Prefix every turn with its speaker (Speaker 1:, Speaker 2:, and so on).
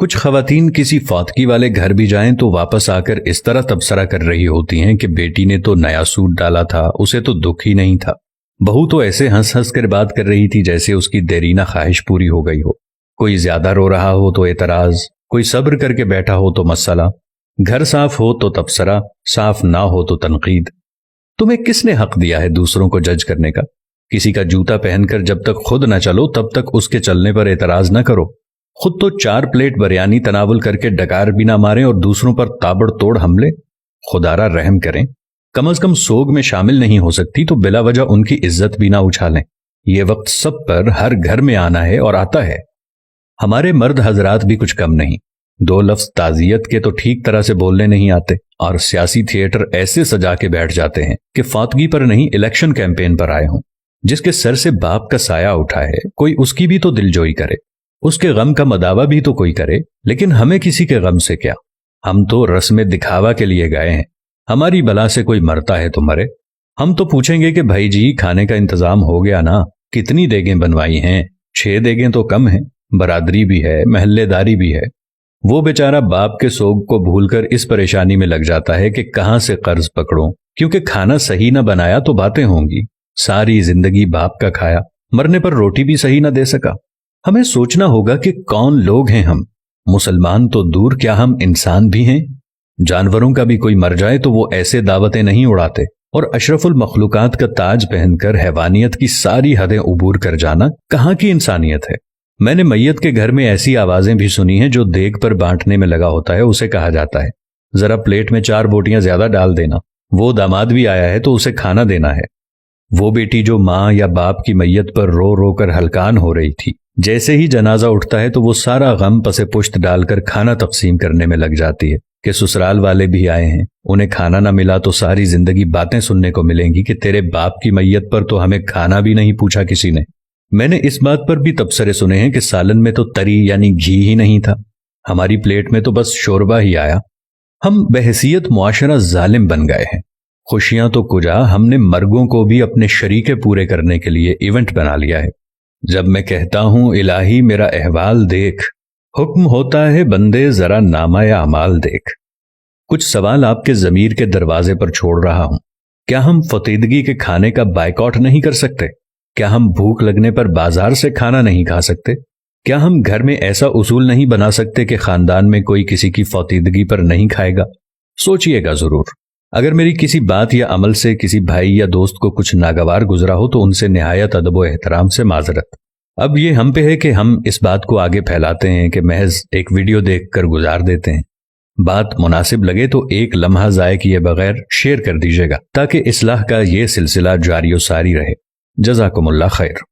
Speaker 1: کچھ خواتین کسی فوتگی والے گھر بھی جائیں تو واپس آ کر اس طرح تبصرہ کر رہی ہوتی ہیں کہ بیٹی نے تو نیا سوٹ ڈالا تھا، اسے تو دکھ ہی نہیں تھا۔ بہو تو ایسے ہنس ہنس کر بات کر رہی تھی جیسے اس کی دیرینہ خواہش پوری ہو گئی ہو۔ کوئی زیادہ رو رہا ہو تو اعتراض، کوئی صبر کر کے بیٹھا ہو تو مسئلہ، گھر صاف ہو تو تبصرہ، صاف نہ ہو تو تنقید۔ تمہیں کس نے حق دیا ہے دوسروں کو جج کرنے کا؟ کسی کا جوتا پہن کر جب تک خود نہ چلو تب تک اس کے چلنے پر اعتراض نہ کرو۔ خود تو 4 پلیٹ بریانی تناول کر کے ڈکار بھی نہ ماریں اور دوسروں پر تابڑ توڑ حملے۔ خدارا رحم کریں، کم از کم سوگ میں شامل نہیں ہو سکتی تو بلا وجہ ان کی عزت بھی نہ اچھالیں۔ یہ وقت سب پر ہر گھر میں آنا ہے اور آتا ہے۔ ہمارے مرد حضرات بھی کچھ کم نہیں، 2 لفظ تعزیت کے تو ٹھیک طرح سے بولنے نہیں آتے، اور سیاسی تھیٹر ایسے سجا کے بیٹھ جاتے ہیں کہ فوتگی پر نہیں الیکشن کیمپین پر آئے ہوں۔ جس کے سر سے باپ کا سایہ اٹھا ہے کوئی اس کی بھی تو دلجوئی کرے، اس کے غم کا مداوع بھی تو کوئی کرے، لیکن ہمیں کسی کے غم سے کیا؟ ہم تو رسم دکھاوا کے لیے گئے ہیں۔ ہماری بلا سے کوئی مرتا ہے تو مرے، ہم تو پوچھیں گے کہ بھائی جی کھانے کا انتظام ہو گیا نا؟ کتنی دیگیں بنوائی ہیں؟ 6 دیگیں تو کم ہیں، برادری بھی ہے، محلے داری بھی ہے۔ وہ بیچارہ باپ کے سوگ کو بھول کر اس پریشانی میں لگ جاتا ہے کہ کہاں سے قرض پکڑوں، کیونکہ کھانا صحیح نہ بنایا تو باتیں ہوں گی۔ ساری زندگی باپ کا کھایا، مرنے پر روٹی بھی صحیح نہ دے سکا۔ ہمیں سوچنا ہوگا کہ کون لوگ ہیں ہم۔ مسلمان تو دور، کیا ہم انسان بھی ہیں؟ جانوروں کا بھی کوئی مر جائے تو وہ ایسے دعوتیں نہیں اڑاتے، اور اشرف المخلوقات کا تاج پہن کر حیوانیت کی ساری حدیں عبور کر جانا کہاں کی انسانیت ہے؟ میں نے میت کے گھر میں ایسی آوازیں بھی سنی ہیں، جو دیگ پر بانٹنے میں لگا ہوتا ہے اسے کہا جاتا ہے ذرا پلیٹ میں 4 بوٹیاں زیادہ ڈال دینا، وہ داماد بھی آیا ہے تو اسے کھانا دینا ہے۔ وہ بیٹی جو ماں یا باپ کی میت پر رو رو کر ہلکان ہو رہی تھی، جیسے ہی جنازہ اٹھتا ہے تو وہ سارا غم پسے پشت ڈال کر کھانا تقسیم کرنے میں لگ جاتی ہے کہ سسرال والے بھی آئے ہیں، انہیں کھانا نہ ملا تو ساری زندگی باتیں سننے کو ملیں گی کہ تیرے باپ کی میت پر تو ہمیں کھانا بھی نہیں پوچھا کسی نے۔ میں نے اس بات پر بھی تبصرے سنے ہیں کہ سالن میں تو تری یعنی گھی ہی نہیں تھا، ہماری پلیٹ میں تو بس شوربہ ہی آیا۔ ہم بحیثیت معاشرہ ظالم بن گئے ہیں۔ خوشیاں تو کجا، ہم نے مرگوں کو بھی اپنے شریکے پورے کرنے کے لیے ایونٹ بنا لیا ہے۔ جب میں کہتا ہوں الہی میرا احوال دیکھ، حکم ہوتا ہے بندے ذرا نامہ اعمال دیکھ۔ کچھ سوال آپ کے ضمیر کے دروازے پر چھوڑ رہا ہوں۔ کیا ہم فطیدگی کے کھانے کا بائیکاٹ نہیں کر سکتے؟ کیا ہم بھوک لگنے پر بازار سے کھانا نہیں کھا سکتے؟ کیا ہم گھر میں ایسا اصول نہیں بنا سکتے کہ خاندان میں کوئی کسی کی فطیدگی پر نہیں کھائے گا؟ سوچئے گا ضرور۔ اگر میری کسی بات یا عمل سے کسی بھائی یا دوست کو کچھ ناگوار گزرا ہو تو ان سے نہایت ادب و احترام سے معذرت۔ اب یہ ہم پہ ہے کہ ہم اس بات کو آگے پھیلاتے ہیں کہ محض ایک ویڈیو دیکھ کر گزار دیتے ہیں۔ بات مناسب لگے تو ایک لمحہ ضائع کیے بغیر شیئر کر دیجیے گا تاکہ اصلاح کا یہ سلسلہ جاری و ساری رہے۔ جزاکم اللہ خیر۔